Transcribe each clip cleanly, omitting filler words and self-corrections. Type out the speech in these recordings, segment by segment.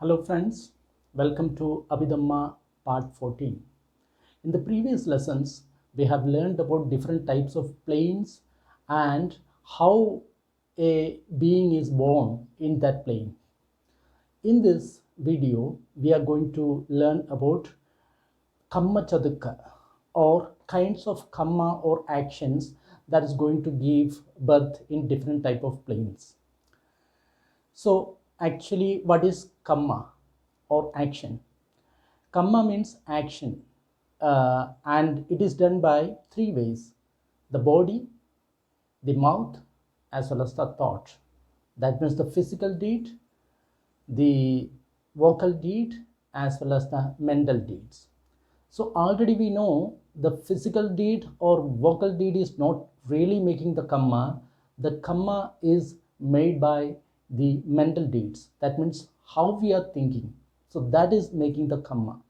Hello friends, welcome to Abhidhamma part 14. In the previous lessons, we have learned about different types of planes and how a being is born in that plane. In this video, we are going to learn about Kamma Chadukka or kinds of Kamma or actions that is going to give birth in different type of planes. So actually, what is Kamma or action? Kamma means action, and it is done by three ways: the body, the mouth, as well as the thought. That means the physical deed, the vocal deed, as well as the mental deeds. So already we know the physical deed or vocal deed is not really making the kamma. The kamma is made by the mental deeds. That means how we are thinking. So that is making the kamma.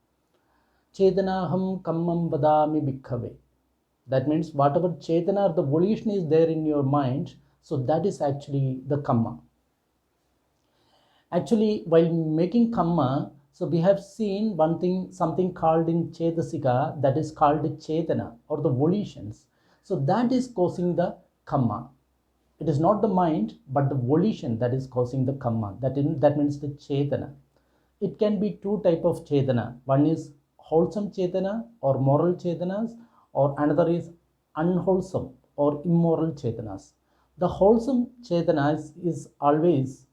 Chedanaham kammam vadami bhikkhave. That means whatever chetana or the volition is there in your mind, so that is actually the kamma. Actually, while making kamma, so we have seen one thing, something called in Chetasika, that is called Chetana or the volitions. So that is causing the kamma. It is not the mind, but the volition that is causing the kamma. That means the Chetana. It can be two type of Chetana. One is wholesome Chetana or moral Chetanas, or another is unwholesome or immoral Chetanas. The wholesome Chetanas is always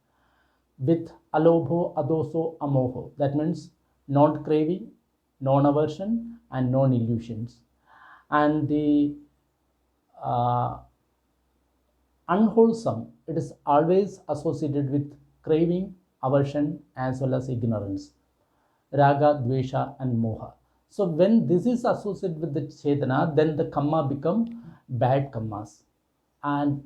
with alobho, adoso, amoho. That means non craving, non aversion, and non illusions. And the uh, unwholesome, it is always associated with craving, aversion, as well as ignorance. Raga, dvesha, and moha. So when this is associated with the chetana, then the kamma become bad kammas. And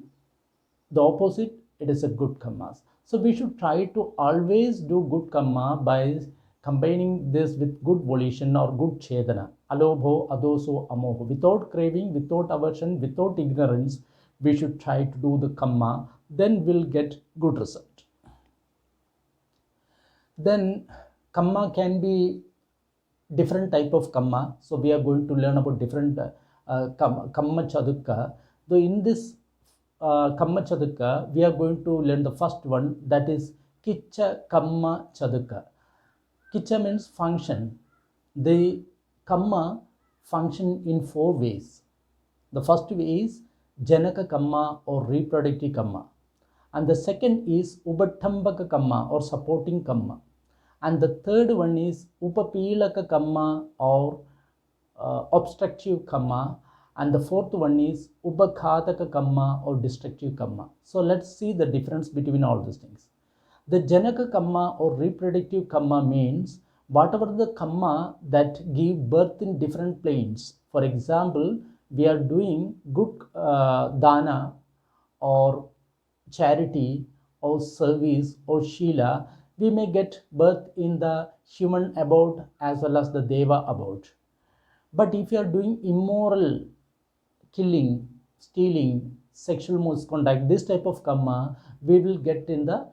the opposite, it is a good kammas. So we should try to always do good kamma by combining this with good volition or good chetana. Alobho, adoso, amoho. Without craving, without aversion, without ignorance, we should try to do the kamma. Then we'll get good result. Then kamma can be different type of kamma. So we are going to learn about different kamma chadukka. So in this kamma chadukka, we are going to learn the first one, that is kicha kamma chadukka. Kicha means function. The kamma function in four ways. The first way is janaka kamma or reproductive kamma, and the second is upattambaka kamma or supporting kamma, and the third one is upapilaka kamma or obstructive kamma, and the fourth one is upakhataka kamma or destructive kamma. So let's see the difference between all these things. The janaka kamma or reproductive kamma means whatever the kamma that give birth in different planes. For example, we are doing good dana or charity or service or shila, we may get birth in the human abode as well as the deva abode. But if you are doing immoral, killing, stealing, sexual misconduct, this type of karma, we will get in the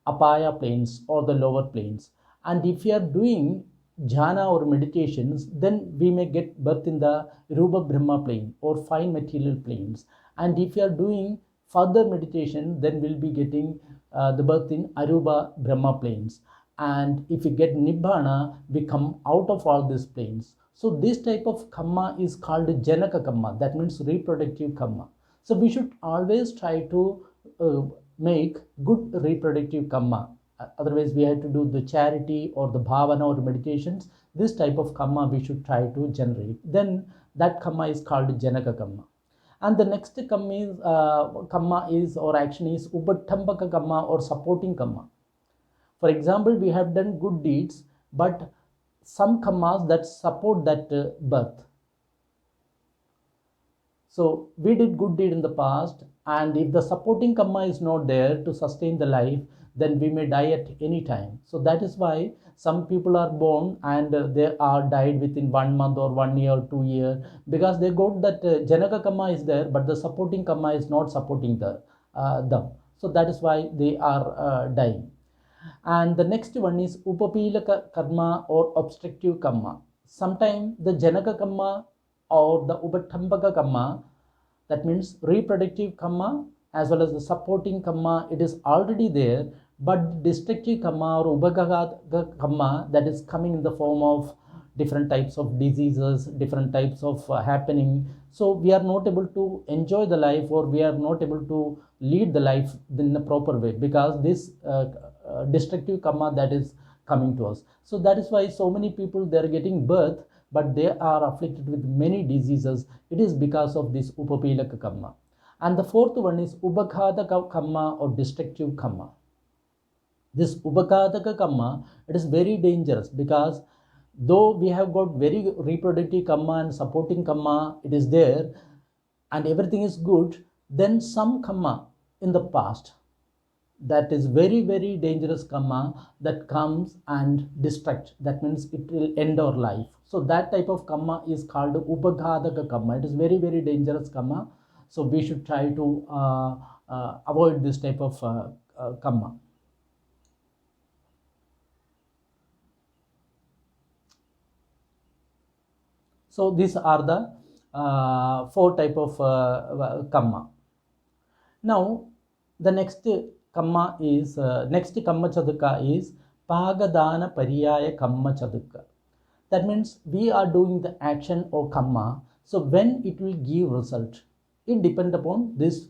apaya planes or the lower planes. And if you are doing jhana or meditations, then we may get birth in the rupa brahma plane or fine material planes. And if you are doing further meditation, then we'll be getting the birth in arupa brahma planes. And if we get nibbana, we come out of all these planes. So this type of kamma is called janaka kamma. That means reproductive kamma. So we should always try to make good reproductive kamma. Otherwise, we have to do the charity or the bhavana or meditations. This type of kamma we should try to generate. Then that kamma is called janaka kamma. And the next kamma is or action is upattambaka kamma or supporting kamma. For example, we have done good deeds, but some kammas that support that birth. So we did good deed in the past, and if the supporting kamma is not there to sustain the life, then we may die at any time. So that is why some people are born and they are died within 1 month or 1 year or 2 years, because they got that janaka kamma is there, but the supporting kamma is not supporting them. So that is why they are dying. And the next one is Upapilaka karma or obstructive karma. Sometimes the Janaka karma or the Upathambaka karma, that means reproductive karma as well as the supporting karma, it is already there, but destructive karma or Ubhagaga karma, that is coming in the form of different types of diseases, different types of happening. So we are not able to enjoy the life, or we are not able to lead the life in the proper way, because this destructive karma that is coming to us. So that is why so many people, they are getting birth, but they are afflicted with many diseases. It is because of this Upapilaka karma. And the fourth one is Ubhaghadaka karma or destructive karma. This Ubhaghadaka karma, it is very dangerous, because though we have got very reproductive karma and supporting karma, it is there and everything is good, then some karma in the past, that is very very dangerous karma, that comes and destruct, that means it will end our life. So that type of karma is called Ubhaghadaka karma. It is very very dangerous karma, so we should try to avoid this type of karma. So these are the four type of karma. Now the next kamma is next kamma chaduka is pagadana pariyaya kamma chaduka. That means we are doing the action or kamma, so when it will give result, it depend upon this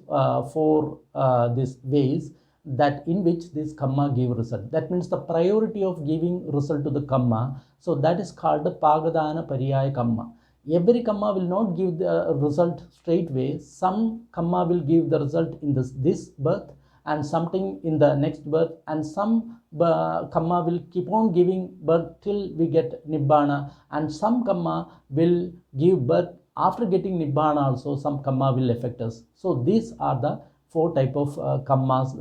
four these ways that in which this kamma give result. That means the priority of giving result to the kamma, so that is called the pagadana pariyaya kamma. Every kamma will not give the result straight way. Some kamma will give the result in this birth, and something in the next birth, and some kamma will keep on giving birth till we get nibbana, and some kamma will give birth after getting nibbana also. Some kamma will affect us. So these are the four type of kammas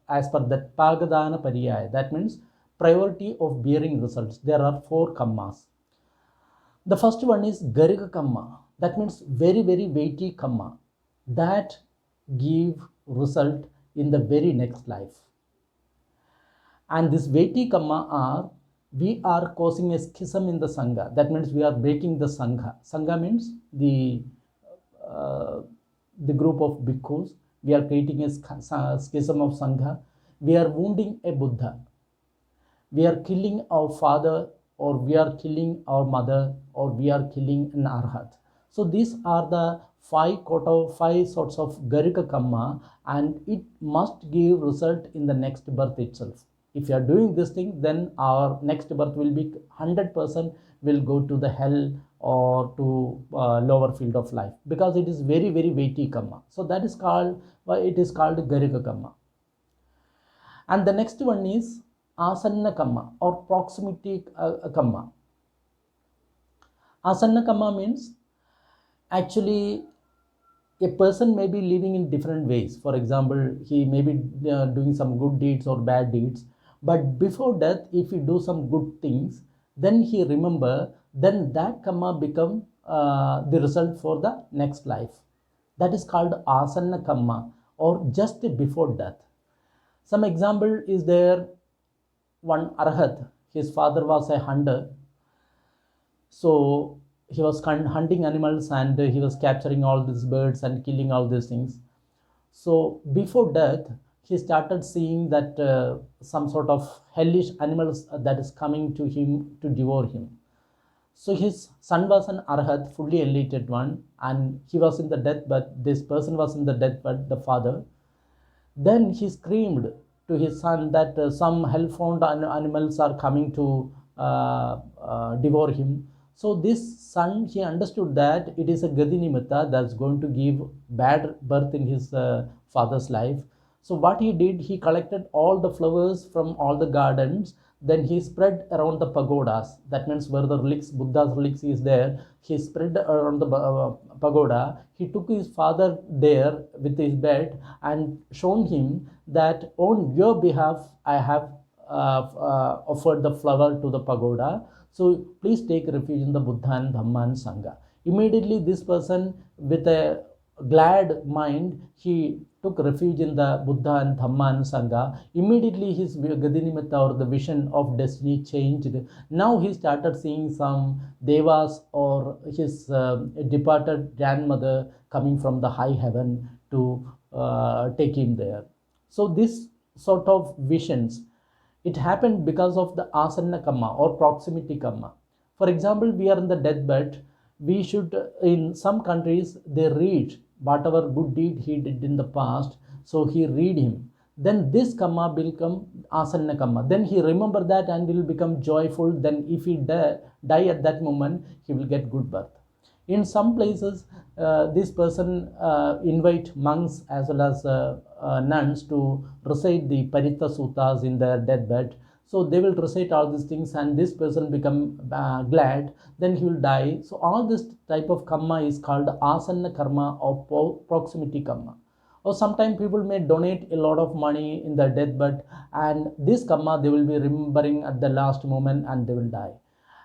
as per that pagadana pariyaya. That means priority of bearing results. There are four kammas. The first one is Garika Kamma. That means very, very weighty Kamma that give result in the very next life. And this weighty Kamma are, we are causing a schism in the Sangha. That means we are breaking the Sangha. Sangha means the group of bhikkhus. We are creating a schism of Sangha. We are wounding a Buddha. We are killing our father, or we are killing our mother, or we are killing an arhat. So these are the five sorts of Garika Kamma, and it must give result in the next birth itself. If you are doing this thing, then our next birth will be 100% will go to the hell or to lower field of life, because it is very very weighty Kamma. So that is called, why it is called Garika Kamma. And the next one is Asanna Kamma or proximity Kamma. Asanna Kamma means, actually a person may be living in different ways. For example, he may be doing some good deeds or bad deeds, but before death, if he do some good things, then he remember, then that Kamma become the result for the next life. That is called Asanna Kamma, or just before death. Some example is there. One arhat, his father was a hunter, so he was hunting animals, and he was capturing all these birds and killing all these things. So before death, he started seeing that some sort of hellish animals that is coming to him to devour him. So his son was an arhat, fully enlightened one, and he was in the deathbed. This person was in the deathbed, the father. Then he screamed to his son that some hell-found animals are coming to devour him. So this son, he understood that it is a Gadinimata that's going to give bad birth in his father's life. So what he did, he collected all the flowers from all the gardens, then he spread around the pagodas. That means where the relics, Buddha's relics is there, he spread around the pagoda. He took his father there with his bed and shown him that on your behalf I have offered the flower to the pagoda. So please take refuge in the Buddha and Dhamma and Sangha. Immediately this person with a glad mind, he took refuge in the Buddha and Dhamma and Sangha, immediately his Gadinimitta or the vision of destiny changed. Now he started seeing some devas or his departed grandmother coming from the high heaven to take him there. So this sort of visions, it happened because of the asanna kamma or proximity kamma. For example, we are in the deathbed. We should, in some countries, they read whatever good deed he did in the past. So he read him. Then this kamma will become asanna kamma. Then he remember that and will become joyful. Then if he die at that moment, he will get good birth. In some places, this person invite monks as well as nuns to recite the Parita Suttas in their deathbed. So they will recite all these things and this person become glad, then he will die. So all this type of karma is called asanna karma or proximity karma. Or sometimes people may donate a lot of money in their deathbed, and this karma they will be remembering at the last moment and they will die.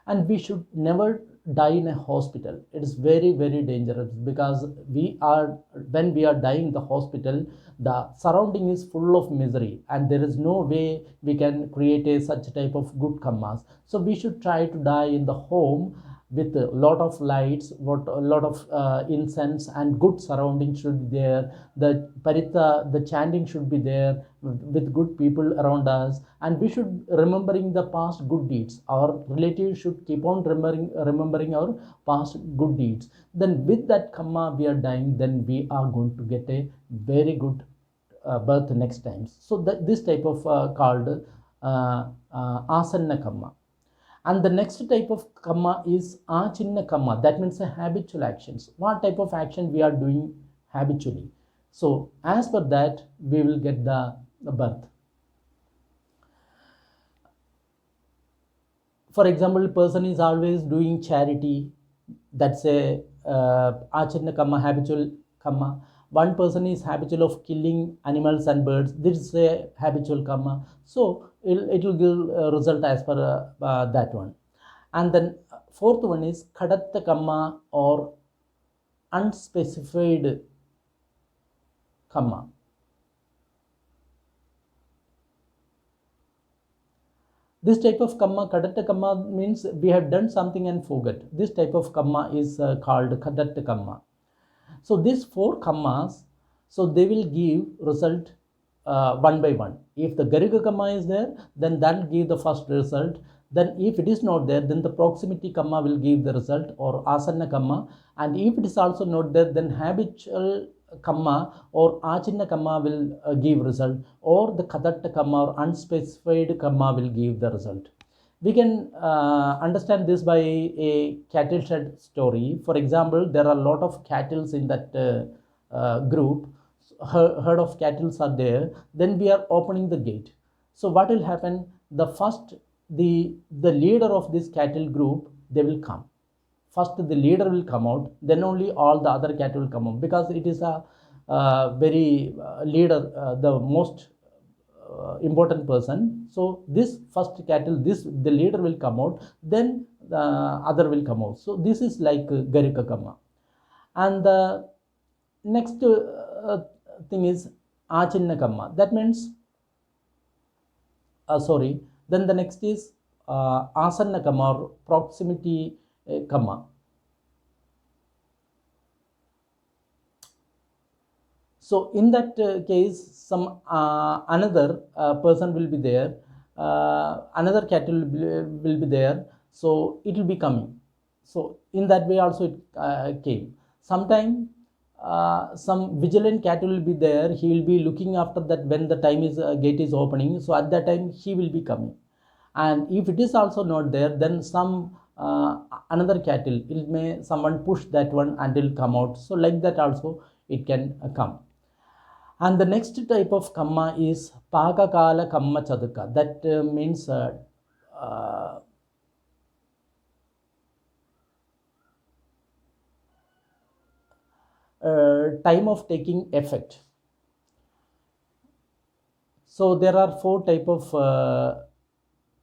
And we should never die in a hospital. It is very very dangerous, because we are, when we are dying in the hospital, the surrounding is full of misery and there is no way we can create a such type of good karmas. So we should try to die in the home with a lot of lights, what a lot of incense, and good surroundings should be there. The parita, the chanting should be there with good people around us, and we should remembering the past good deeds. Our relatives should keep on remembering our past good deeds. Then with that karma we are dying, then we are going to get a very good birth next time. So that this type of called asanna karma. And the next type of karma is achinna karma. That means habitual actions. What type of action we are doing habitually. So as per that, we will get the birth. For example, person is always doing charity. That's a achinna karma, habitual karma. One person is habitual of killing animals and birds. This is a habitual karma. So it will give a result as per that one. And then fourth one is kadatta karma or unspecified karma. This type of karma, kadatta karma, means we have done something and forget. This type of karma is called kadatta karma. So these four karmas, so they will give result one by one. If the Garika karma is there, then that will give the first result. Then if it is not there, then the proximity karma will give the result, or asanna karma. And if it is also not there, then habitual karma or achinna karma will give result, or the kadatta karma or unspecified karma will give the result. We can understand this by a cattle shed story. For example, there are a lot of cattle in that group. Herd of cattle are there. Then we are opening the gate. So what will happen? The first, the leader of this cattle group, they will come. First the leader will come out, then only all the other cattle will come out, because it is a very leader, the most important person. So this first cattle, this the leader will come out, then the other will come out. So this is like Garika karma. And the next thing is achinna karma. That means sorry, then the next is asanna karma or proximity karma. So in that case, some another person will be there, another cattle will be there, so it will be coming. So in that way also it came. Sometime some vigilant cattle will be there. He will be looking after that when the time is gate is opening. So at that time he will be coming. And if it is also not there, then some another cattle, it may someone push that one and it will come out. So like that also it can come. And the next type of kamma is Pakakala Kamma Chaduka. That means time of taking effect. So there are four type of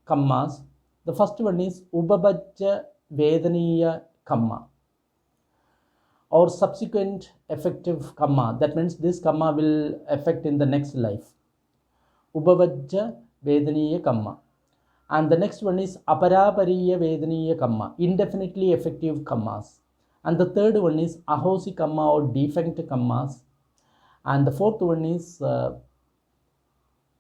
kammas. The first one is Ubabajja Vedaniya Kamma. or subsequent effective karma. That means this karma will affect in the next life. Ubhavajja Vedaniya karma. And the next one is Aparapariya Vedaniya karma, indefinitely effective karmas. And the third one is Ahosi karma or defunct karmas. And the fourth one is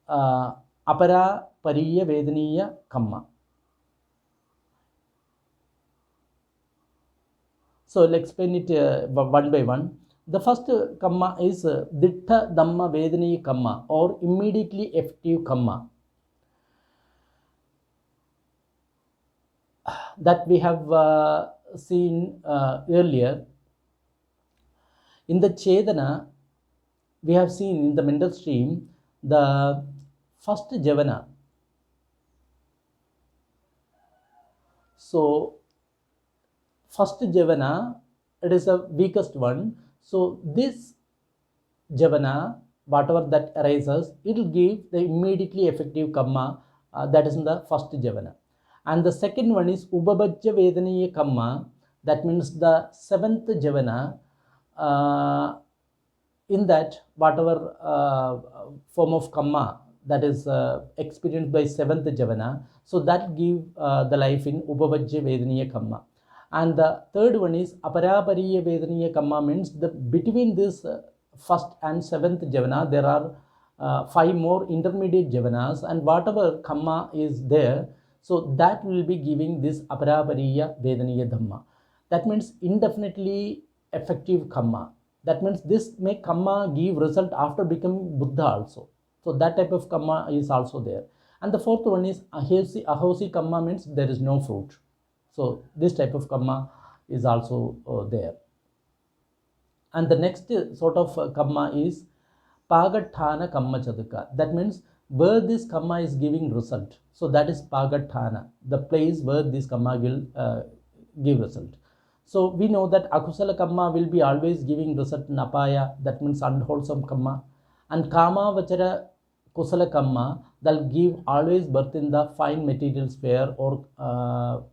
Aparapariya Vedaniya karma. So let's explain it one by one. The first karma is Ditta Dhamma Vedaniya karma or immediately effective karma. That we have seen earlier. In the Chedana, we have seen in the mental stream the first Javana. So, first Javana, it is the weakest one. So, this Javana, whatever that arises, it will give the immediately effective karma that is in the first Javana. And the second one is Ubhabajya Vedaniya karma, that means the seventh Javana. In that, whatever form of karma that is experienced by seventh Javana, so that give the life in Ubhavajya Vedaniya karma. And the third one is Aparapariya Vedaniya karma, means the between this first and seventh Javana, there are 5 more intermediate Javanas, and whatever karma is there, so that will be giving this Aparapariya Vedaniya Dhamma. That means indefinitely effective karma. That means this may karma give result after becoming Buddha also. So that type of karma is also there. And the fourth one is Ahosi karma, means there is no fruit. So this type of karma is also there. And the next sort of karma is Pagathana Kamma Chaduka. That means where this karma is giving result. So that is Pagathana, the place where this karma will give result. So we know that Akusala karma will be always giving result in Apaya, that means unwholesome karma. And Kama Vachara Kusala karma, that will give always birth in the fine material sphere, or Kama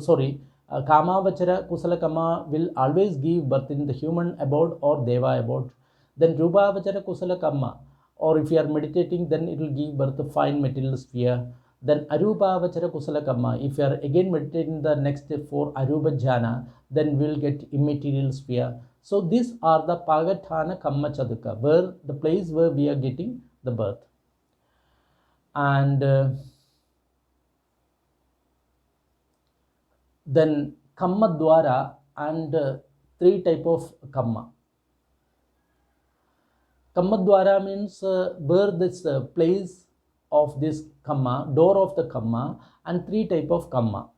Vachara Kusala karma will always give birth in the human abode or Deva abode. Then Rupa Vachara Kusala karma, or if you are meditating, then it will give birth to fine material sphere. Then Arupa Vachara Kusala karma, if you are again meditating the next step for Arupa Jhana, then we will get immaterial sphere. So these are the Pagathana Kamma Chaduka, where the place where we are getting the birth. And then Kamma Dwara and 3 type of Kamma. Kamma Dwara means where this place of this Kamma, door of the Kamma, and 3 type of Kamma.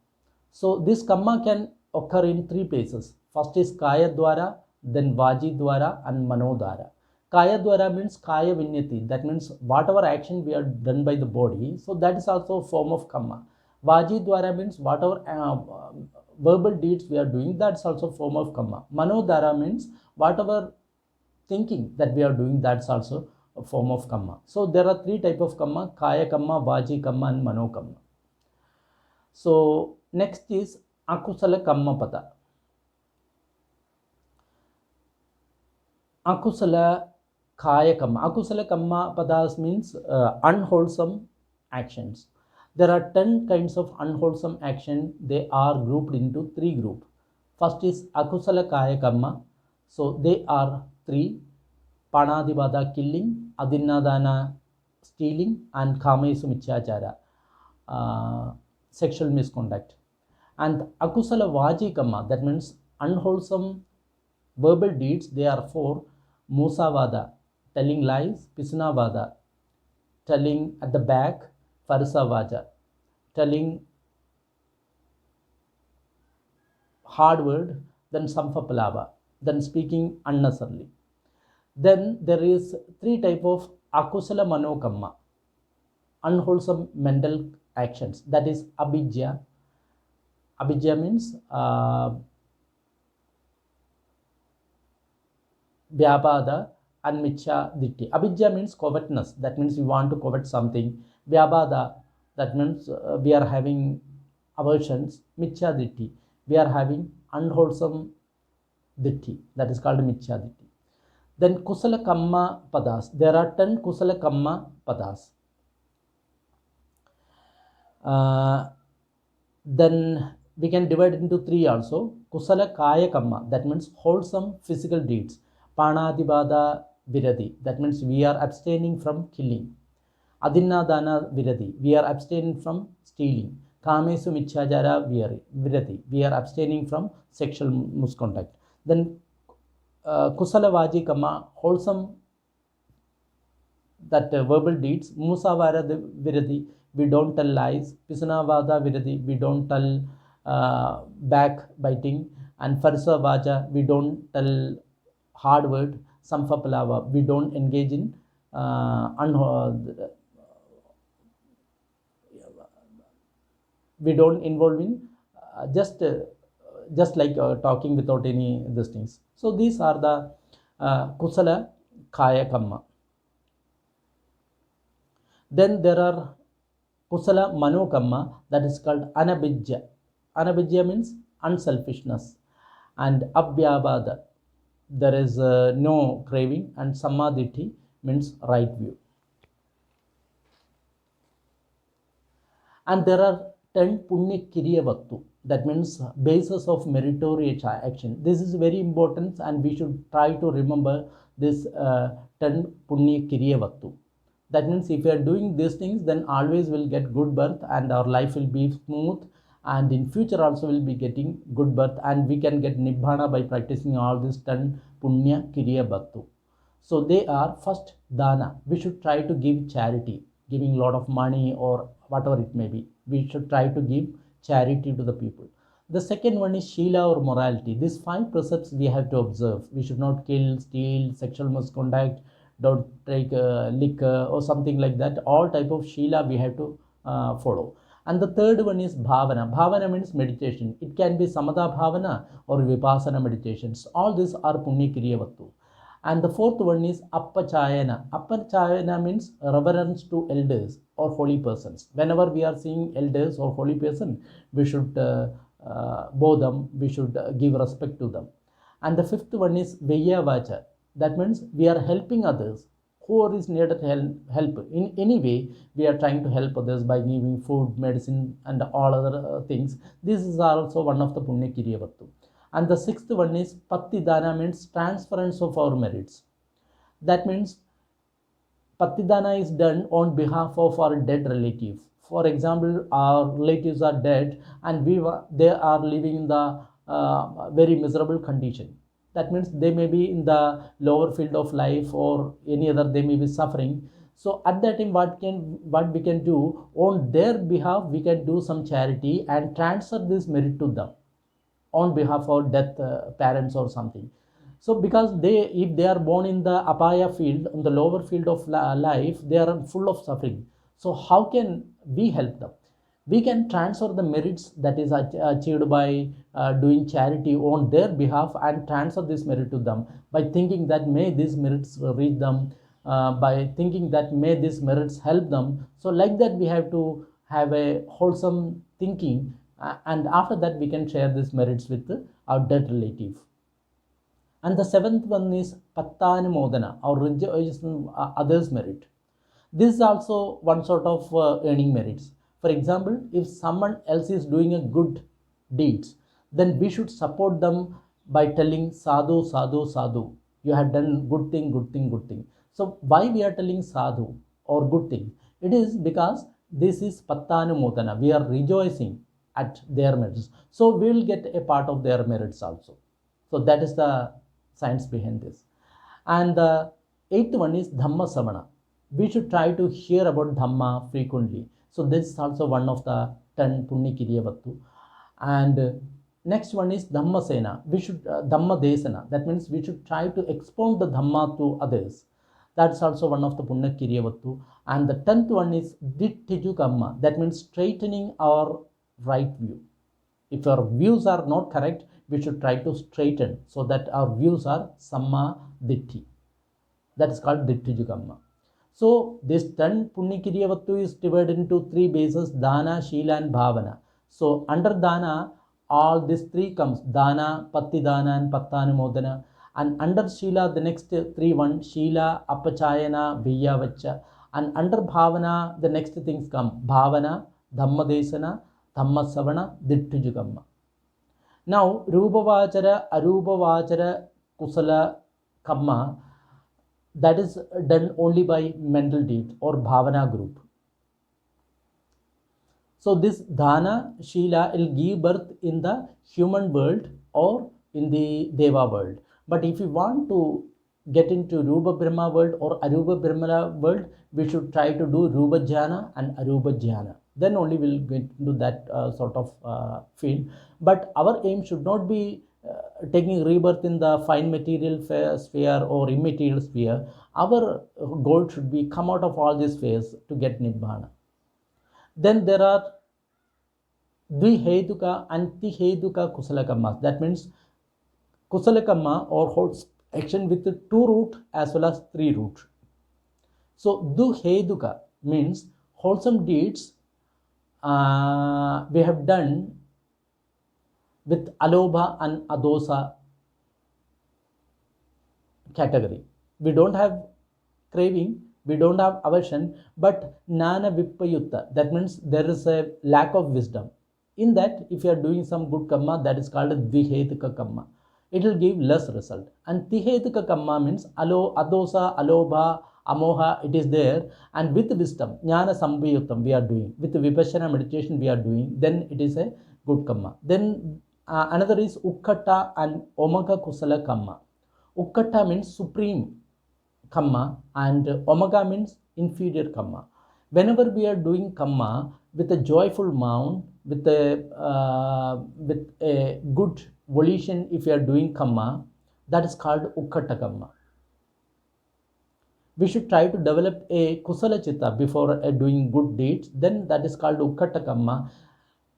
So this Kamma can occur in 3 places. First is Kaya Dwara, then Vaji Dwara, and Mano Dwara. Kaya Dwara means Kaya Vinyati, that means whatever action we are done by the body, so that is also a form of Kamma. Vaji Dwara means whatever verbal deeds we are doing, that's also a form of Kamma. Mano Dwara means whatever thinking that we are doing, that's also a form of Kamma. So there are 3 type of Kamma: Kaya Kamma, Vaji Kamma, and Mano Kamma. So next is Akusala Kamma Pada. Akusala Kaya Kamma. Akusala Kamma Padas means unwholesome actions. There are 10 kinds of unwholesome action. They are grouped into 3 groups. First is Akusala Kaya Kamma. So they are 3: Panadivada, killing; Adinadana, stealing; and Kamesu Michachara, sexual misconduct. And Akusala Vaji Kamma, that means unwholesome verbal deeds, they are 4: Musavada, telling lies; Pisunavada, telling at the back; Farasavaja, telling hard word; then Sampapalava, then speaking unnecessarily. Then there is 3 type of Akusala Mano Kamma, unwholesome mental actions, that is Abhijya. Abhijya means Vyabhada and Michya Ditti. Abhijya means covetousness, that means we want to covet something. Vyabhada, that means we are having aversions. Michya Ditti, we are having unwholesome ditti, that is called Michya ditti. Then Kusala Kamma Padas. There are 10 Kusala Kamma Padas. Then we can divide it into 3 also. Kusala Kaya Kamma, that means wholesome physical deeds. Panadibada Viradi, that means we are abstaining from killing. Adinadana Viradi, we are abstaining from stealing. Kamesu Michhajara Viradi, we are abstaining from sexual misconduct. Then Kusala Vaji Kamma, wholesome that verbal deeds. Musavara Viradi, we don't tell lies. Pisanavada Viradi, we don't tell backbiting. And Farsa Vaja, we don't tell hard word. Samphapalava, we don't engage in we don't involve in just like talking without any these things. So these are the Kusala Kaya Kamma. Then there are Kusala Mano Kamma, that is called Anabhijya. Anabhijya means unselfishness. And Abhyavada, there is no craving. And Samadhi means right view. And there are 10 Punya Kiriya Vattu, that means basis of meritorious action. This is very important and we should try to remember this 10 Punya Kiriya Vattu. That means if we are doing these things, then always will get good birth and our life will be smooth, and in future also will be getting good birth, and we can get Nibbana by practicing all these 10 Punya Kiriya Vattu. So they are first Dana. We should try to give charity, giving a lot of money or whatever it may be. We should try to give charity to the people. The second one is Shila or morality. These 5 precepts we have to observe. We should not kill, steal, sexual misconduct, don't take liquor or something like that. All type of Shila we have to follow. And the third one is Bhavana. Bhavana means meditation. It can be Samatha Bhavana or Vipassana meditations. All these are Punya Kiriya Vattu. And the fourth one is Appachayana. Appachayana means reverence to elders or holy persons. Whenever we are seeing elders or holy person, we should bow them, we should give respect to them. And the fifth one is Veya Vacha. That means we are helping others. Whoever is needed help in any way, we are trying to help others by giving food, medicine, and all other things. This is also one of the Punya Kiriya Vattu. And the sixth one is Pattidana, means transference of our merits. That means Pattidana is done on behalf of our dead relative. For example, our relatives are dead and they are living in the very miserable condition. That means they may be in the lower field of life or any other, they may be suffering. So at that time, what we can do on their behalf, we can do some charity and transfer this merit to them on behalf of death parents or something. So because if they are born in the apaya field, in the lower field of life, they are full of suffering. So how can we help them? We can transfer the merits that is achieved by doing charity on their behalf and transfer this merit to them by thinking that may these merits reach them, by thinking that may these merits help them. So like that we have to have a wholesome thinking, and after that we can share these merits with our dead relative. And the seventh one is Pattanumodana, or rejoicing others' merit. This is also one sort of earning merits. For example, if someone else is doing a good deeds, then we should support them by telling sadhu, sadhu, sadhu. You have done good thing, good thing, good thing. So why we are telling sadhu or good thing? It is because this is Pattanumodana. We are rejoicing at their merits. So we will get a part of their merits also. So that is the science behind this. And the eighth one is Dhamma Savana. We should try to hear about Dhamma frequently. So this is also one of the 10 Punya Kiriya Vattu. And next one is Dhamma Sena. We should Dhamma Desana. That means we should try to expound the Dhamma to others. That's also one of the Punya Kiriya Vattu. And the 10th one is Dittiju Kamma. That means straightening our right view. If our views are not correct, we should try to straighten so that our views are Samma Ditti. That is called Dittiju Kamma. So this 10 Punya Kiriya Vattu is divided into 3 bases: Dana, Shila and Bhavana. So under Dana, all these three comes, dana, pattidana and pattanumodana. And under shila, the next three one, shila, apachayana, viyavacha. And under bhavana, the next things come, bhavana, dhammadesana, dhammasavana, dittujugamma. Now rupavachara, arupavachara, kusala kamma, that is done only by mental deed or bhavana group. So this dhana, shila will give birth in the human world or in the deva world. But if you want to get into Rupa Brahma world or Arupa Brahma world, we should try to do Rupa Jhana and Arupa Jhana. Then only we'll get into that sort of field. But our aim should not be taking rebirth in the fine material sphere or immaterial sphere. Our goal should be come out of all these spheres to get Nibbana. Then there are Dvihetuka and Tihetuka Kusala Kammas. That means Kusala Kamma or holds action with 2 root as well as 3 root. So Dvihetuka means wholesome deeds we have done with alobha and adosa category. We don't have craving, we don't have aversion, but nana vippayutta, that means there is a lack of wisdom. In that, if you are doing some good kamma, that is called a dvihetuka kamma. It will give less result. And tihetuka kamma means adosa, alobha, amoha, it is there, and with wisdom, jnana sambhayuttam we are doing, with vipassana meditation we are doing, then it is a good kamma. Then another is ukkata and omaka kusala kamma. Ukkata means supreme kamma and omega means inferior kamma. Whenever we are doing kamma with a joyful mind, with a good volition, if you are doing kamma, that is called ukkata kamma. We should try to develop a kusala chitta before doing good deeds, then that is called ukkata kamma.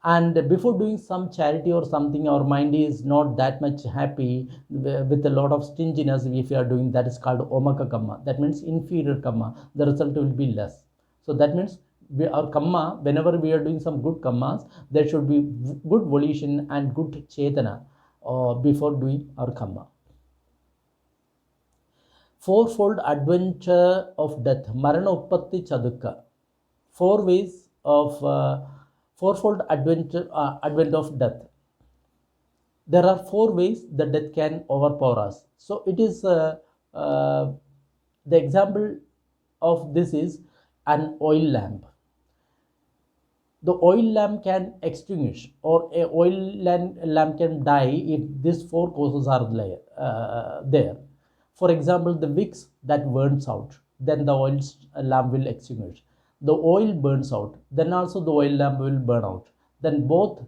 And before doing some charity or something, our mind is not that much happy, with a lot of stinginess, if you are doing, that is called omaka kamma. That means inferior kamma. The result will be less. So that means our kamma, whenever we are doing some good kammas, there should be good volition and good chetana before doing our kamma. Fourfold adventure of death, marana uppatti chadukka. 4 ways of fourfold advent of death. There are 4 ways that death can overpower us. So it is the example of this is an oil lamp. The oil lamp can extinguish, or a oil lamp can die if these 4 causes are there. For example, the wicks that burns out, then the oil lamp will extinguish. The oil burns out, then also the oil lamp will burn out. Then both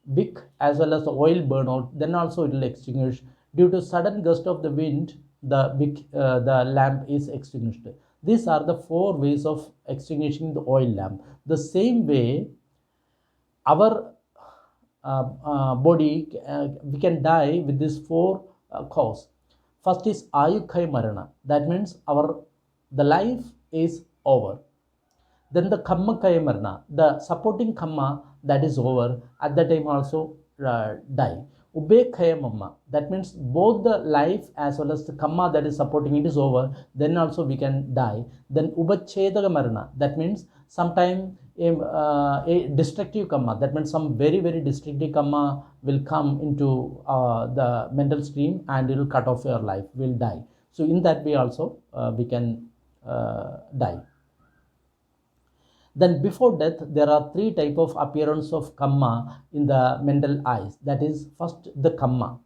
wick as well as the oil burn out, then also it will extinguish. Due to sudden gust of the wind, the lamp is extinguished. These are the 4 ways of extinguishing the oil lamp. The same way, our body, we can die with these 4 causes. First is ayukhay marana. That means the life is over. Then the kamma kaya marana, the supporting kamma, that is over. At that time also die. Ubekaya mamma, that means both the life as well as the kamma that is supporting it is over. Then also we can die. Then ubachedaka marana, that means sometime a destructive kamma, that means some very destructive kamma will come into the mental stream and it will cut off your life, will die. So in that way also we can die. Then before death, there are 3 types of appearance of kamma in the mental eyes. That is, first the kamma.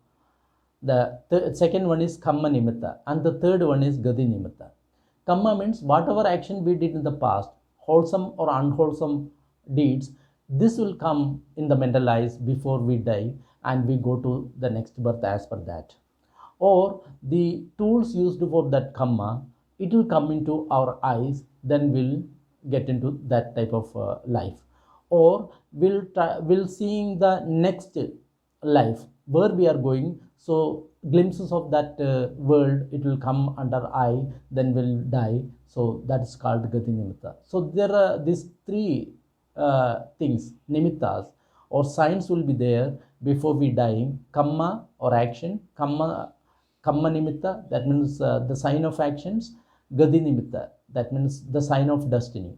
The second one is kamma nimitta, and the third one is gati nimitta. Kamma means whatever action we did in the past, wholesome or unwholesome deeds, this will come in the mental eyes before we die and we go to the next birth as per that. Or the tools used for that kamma, it will come into our eyes, then we'll get into that type of life. Or we'll seeing the next life where we are going, so glimpses of that world, it will come under eye, then we'll die. So that is called gati nimitta. So there are these 3 things, nimittas, or signs will be there before we die. Kamma or action, kamma nimitta, that means the sign of actions. Gadi nimitta, that means the sign of destiny.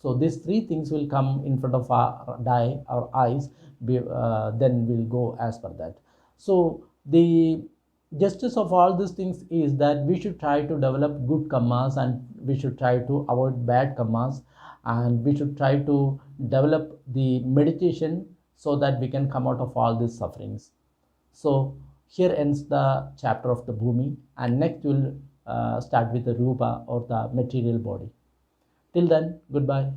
So these three things will come in front of our eyes, then we'll go as per that. So the justice of all these things is that we should try to develop good karmas, and we should try to avoid bad karmas, and we should try to develop the meditation so that we can come out of all these sufferings. So here ends the chapter of the Bhumi, and next we'll start with the Rupa or the material body. Till then, goodbye.